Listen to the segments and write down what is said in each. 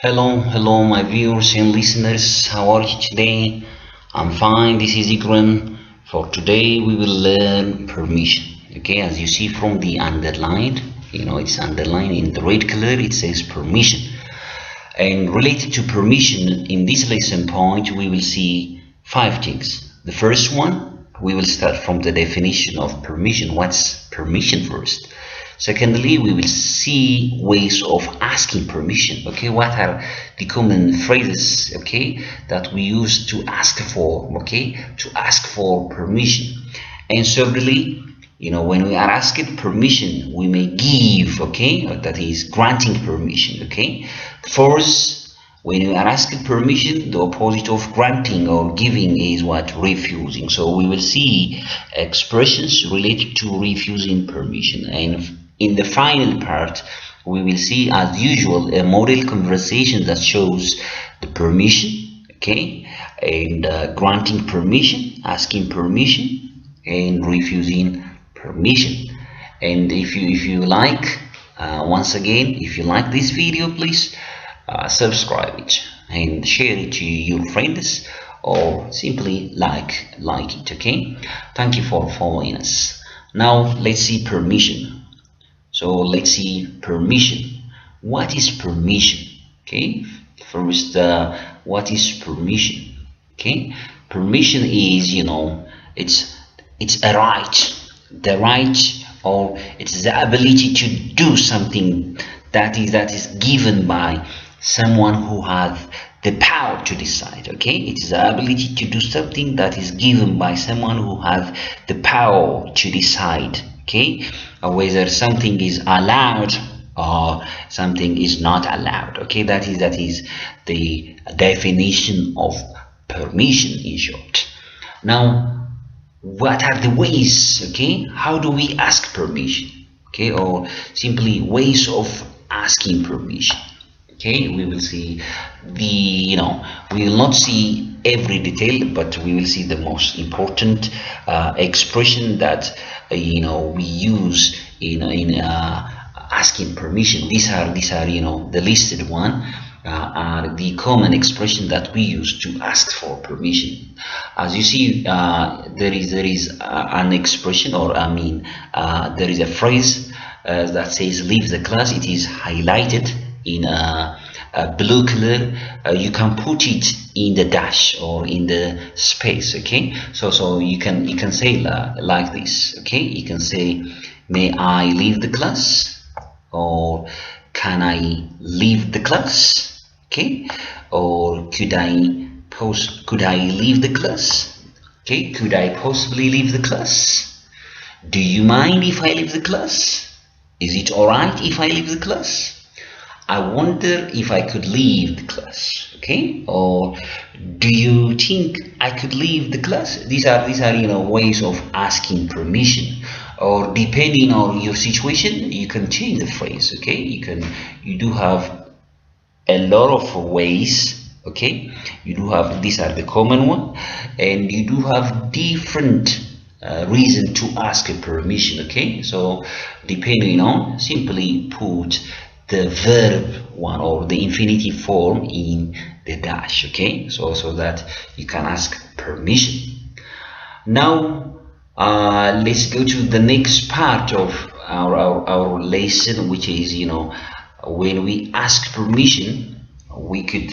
Hello, my viewers and listeners. How are you today? I'm fine. This is Igran. For today, we will learn permission. Okay, as you see from the underlined, it's underlined in the red color. It says permission. And related to permission, in this lesson point, we will see five things. The first one, we will start from the definition of permission. What's permission first? Secondly, we will see ways of asking permission. Okay, what are the common phrases, okay, that we use to ask for, to ask for permission. And thirdly, when we are asking permission, we may give, okay, that is granting permission, okay. Fourth, when we are asking permission, the opposite of granting or giving is what? Refusing. So we will see expressions related to refusing permission. And in the final part, we will see, as usual, a model conversation that shows the permission, okay, and granting permission, asking permission, and refusing permission. And if you like, once again, if you like this video, please subscribe it and share it to your friends, or simply like it. Okay, thank you for following us. Now let's see permission. So let's see permission. What is permission? Okay, first, what is permission? Okay, permission is, it's a right, the right, or it's the ability to do something that is given by someone who has the power to decide. Okay, it is the ability to do something that is given by someone who has the power to decide, okay, whether something is allowed or something is not allowed. Okay, that is the definition of permission in short. Now, what are the ways, okay, how do we ask permission, okay, or simply ways of asking permission? Okay, we will see we will not see every detail, but we will see the most important expression that we use in asking permission. These are the listed one are the common expression that we use to ask for permission. As you see, there is an expression, or there is a phrase that says leave the class. It is highlighted in a blue color. You can put it in the dash or in the space. Okay, so you can say like this. Okay, you can say, may I leave the class, or can I leave the class? Okay, or could I leave the class? Okay, could I possibly leave the class? Do you mind if I leave the class? Is it alright if I leave the class? I wonder if I could leave the class. Okay, or do you think I could leave the class? These are ways of asking permission. Or depending on your situation, you can change the phrase. Okay, you do have a lot of ways. Okay, you do have, these are the common one, and you do have different reason to ask a permission. Okay, so depending on, simply put the verb one or the infinitive form in the dash. Okay, so that you can ask permission. Now let's go to the next part of our lesson, which is, when we ask permission, we could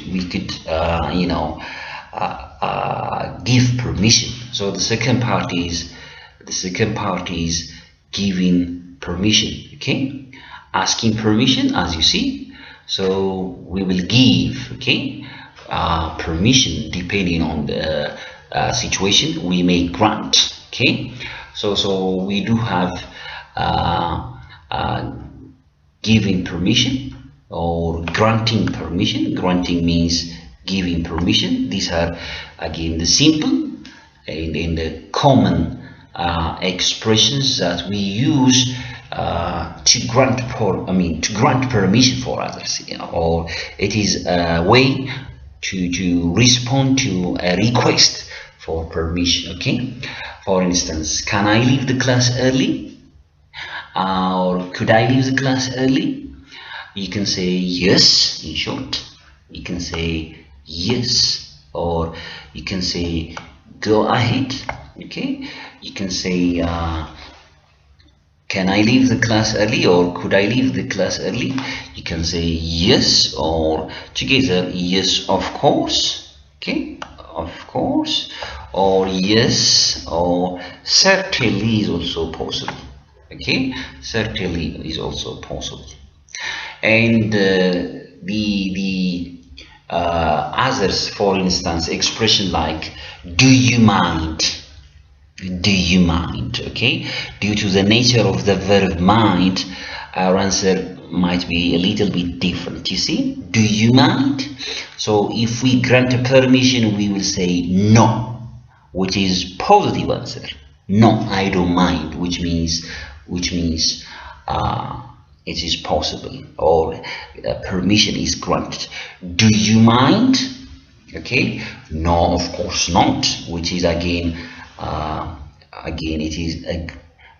give permission. So the second part is giving permission. Okay, asking permission, as you see. So we will give, okay, permission depending on the situation. We may grant. Okay, so we do have giving permission or granting permission. Granting means giving permission. These are again the simple and the common expressions that we use to grant permission for others, or it is a way to respond to a request for permission. Okay, for instance, can I leave the class early? Or could I leave the class early? You can say yes in short. you can say yes, or you can say go ahead. Okay, you can say can I leave the class early, or could I leave the class early? You can say yes, or together yes of course. Okay, of course, or yes, or certainly is also possible. Okay, certainly is also possible. And the others, for instance, expression like do you mind, do you mind. Okay, due to the nature of the verb mind, our answer might be a little bit different. You see, do you mind? So if we grant a permission, we will say no, which is positive answer. No, I don't mind, which means it is possible, or permission is granted. Do you mind? Okay, no, of course not, which is again it is a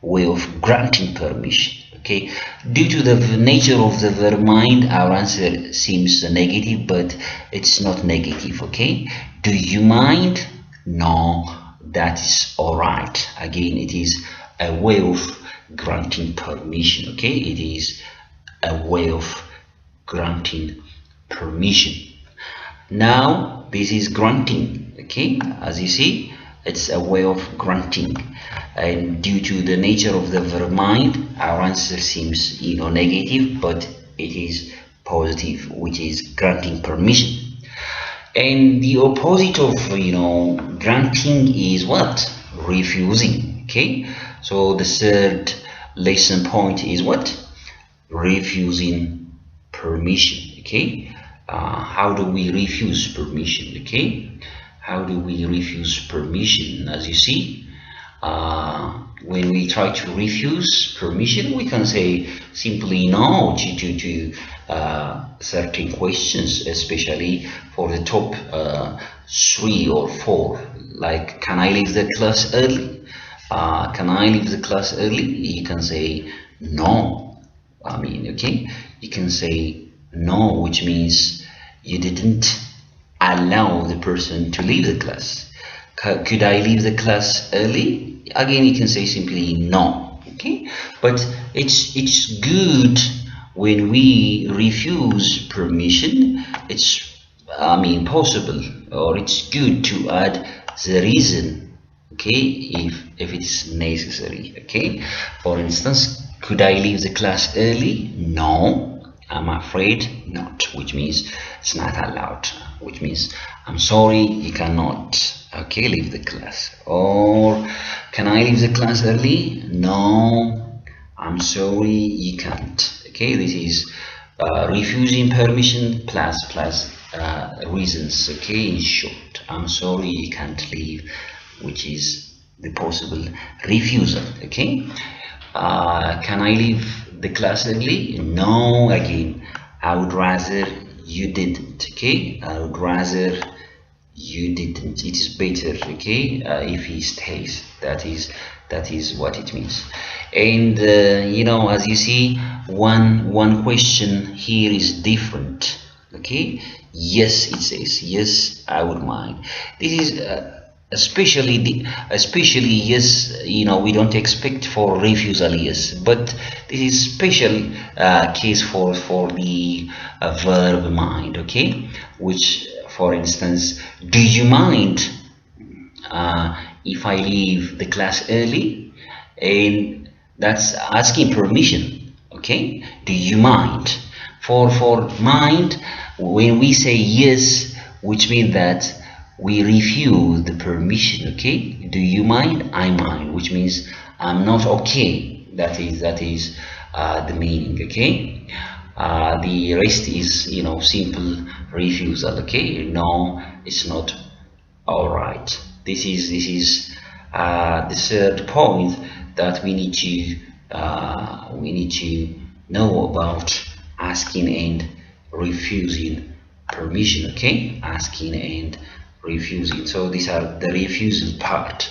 way of granting permission. Okay, due to the nature of the verb mind, our answer seems negative, but it's not negative. Okay, do you mind? No, that is all right. Again, it is a way of granting permission. Okay, it is a way of granting permission. Now this is granting. Okay, as you see, it's a way of granting, and due to the nature of the verb mind, our answer seems negative, but it is positive, which is granting permission. And the opposite of granting is what? Refusing. Okay, so the third lesson point is what? Refusing permission. Okay, how do we refuse permission? Okay, how do we refuse permission? As you see, when we try to refuse permission, we can say simply no to certain questions, especially for the top 3 or 4, like can I leave the class early? Can I leave the class early? You can say no. Okay, you can say no, which means you didn't allow the person to leave the class. Could I leave the class early? Again, you can say simply no. Okay, but it's good when we refuse permission. It's possible, or it's good to add the reason. Okay, if it's necessary. Okay, for instance, could I leave the class early? No, I'm afraid not, which means it's not allowed, which means I'm sorry, you cannot leave the class. Or can I leave the class early? No, I'm sorry, you can't. Okay, this is refusing permission plus reasons. Okay, in short, I'm sorry, you can't leave, which is the possible refusal. Okay, can I leave the class early? No, again, I would rather you didn't. Okay, I would rather you didn't. It is better. Okay, if he stays. That is what it means. And as you see, one question here is different. Okay, yes, it says yes, I would mind. This is especially yes, we don't expect for refusal yes, but this is special case for the verb mind. Okay, which, for instance, do you mind if I leave the class early? And that's asking permission. Okay, do you mind? For mind, when we say yes, which means that we refuse the permission. Okay, do you mind? I mind, which means I'm not okay. That is the meaning. Okay, the rest is simple refusal. Okay, no, it's not all right. This is the third point that we need to know about asking and refusing permission. Okay, asking and refusing. So these are the refusal part.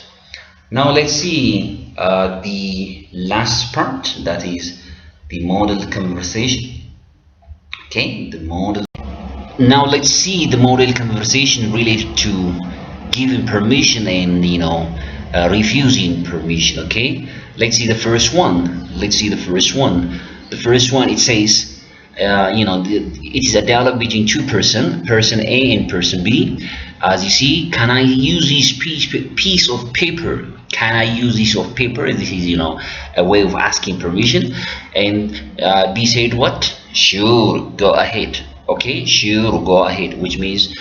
Now let's see the last part, that is the model conversation. Okay, the model. Now let's see the model conversation related to giving permission and refusing permission. Okay, let's see the first one. The first one, it says it is a dialogue between two person A and person B. As you see, can I use this piece of paper? Can I use this of paper? This is a way of asking permission. And B said what? Sure, go ahead. Okay, sure, go ahead, which means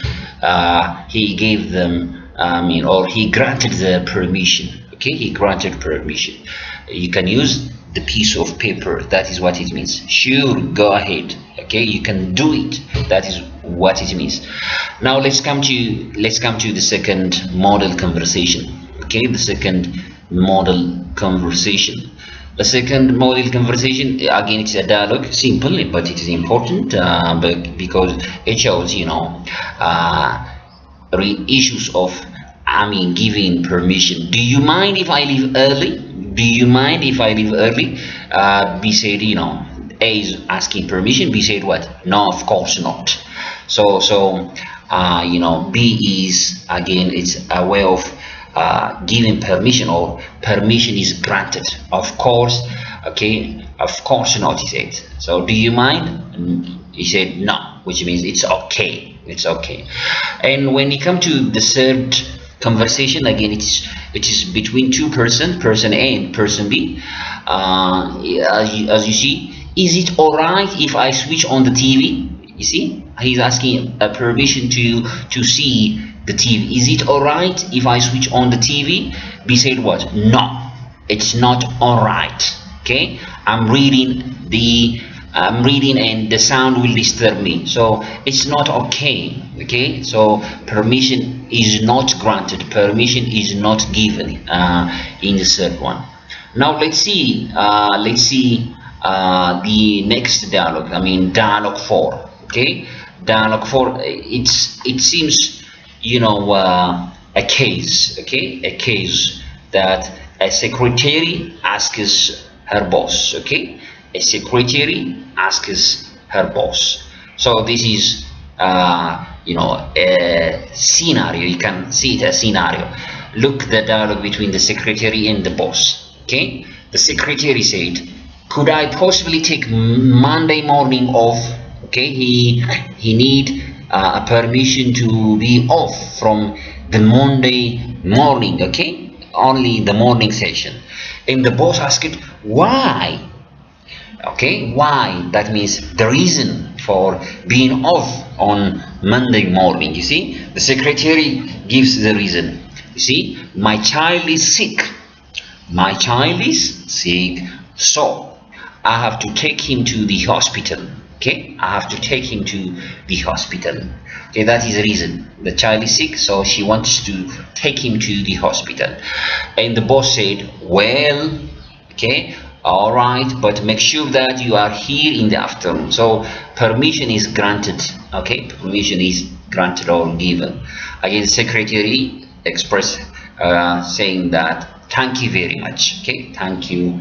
he gave them or he granted the permission. Okay, he granted permission. You can use the piece of paper. That is what it means. Sure, go ahead. Okay, you can do it. That is what it means. Now let's come to the second model conversation. Okay, the second model conversation. The second model conversation, again, it's a dialogue, simple, but it is important because it shows issues of giving permission. Do you mind if I leave early? Do you mind if I leave early? B said, A is asking permission. B said what? No, of course not. So B is, again, it's a way of giving permission, or permission is granted. Of course, okay, of course not, he said. So do you mind? He said no, which means it's okay. It's okay. And when you come to the third conversation, again, it is between two person A and person B. As you see, is it alright if I switch on the TV? You see, he's asking a permission to see the TV. Is it alright if I switch on the TV? B said what? No, it's not alright. Okay, I'm reading and the sound will disturb me, so it's not okay. Okay, so permission is not granted, permission is not given in the third one. Now let's see the next dialogue. Dialogue 4. Okay, dialogue 4, it seems a case. Okay, a case that a secretary asks her boss. Okay, a secretary asks her boss. So this is a scenario. You can see it as a scenario. Look, the dialogue between the secretary and the boss. Okay, the secretary said, could I possibly take Monday morning off? Okay, he need a permission to be off from the Monday morning. Okay, only the morning session. And the boss asked, why? Okay, why? That means the reason for being off on Monday morning. You see, the secretary gives the reason. You see, my child is sick. My child is sick, so I have to take him to the hospital. Okay, I have to take him to the hospital. Okay, that is the reason. The child is sick, so she wants to take him to the hospital. And the boss said, well, okay, all right, but make sure that you are here in the afternoon. So permission is granted. Okay, permission is granted or given. Again, the secretary expressed saying that thank you very much. Okay, thank you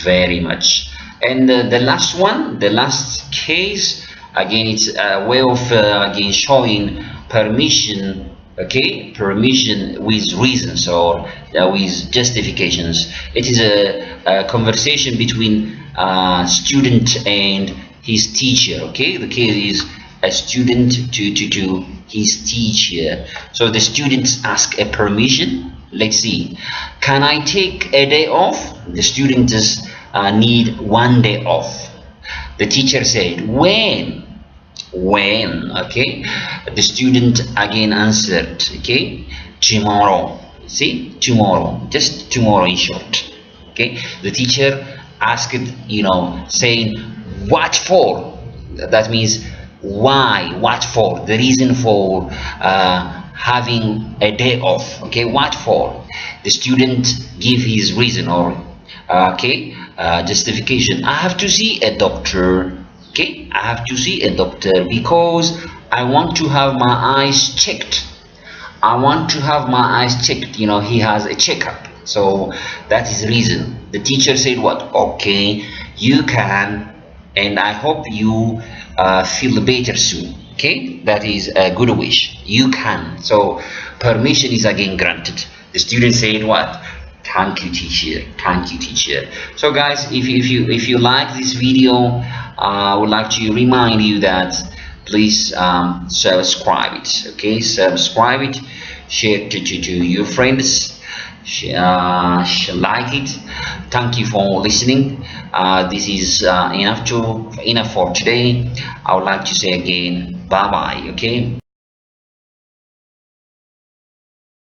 very much. And the last one, the last case, again, it's a way of again showing permission. Okay, permission with reasons or with justifications. It is a conversation between student and his teacher. Okay, the case is a student to his teacher. So the students ask a permission. Let's see, can I take a day off? The students need 1 day off. The teacher said, when? Okay, the student again answered, okay, tomorrow. See, tomorrow, just tomorrow in short. Okay, the teacher asked, saying what for? That means why, what for, the reason for having a day off. Okay, what for? The student give his reason or justification. I have to see a doctor. Okay, I have to see a doctor because I want to have my eyes checked. I want to have my eyes checked. He has a checkup. So that is the reason. The teacher said what? Okay, you can, and I hope you feel better soon. Okay, that is a good wish. You can. So permission is again granted. The student said what? Thank you, teacher. Thank you, teacher. So guys, if you like this video, I would like to remind you that please subscribe it. Okay, subscribe it, share to your friends, like it. Thank you for listening. This is enough for today. I would like to say again, bye bye. Okay.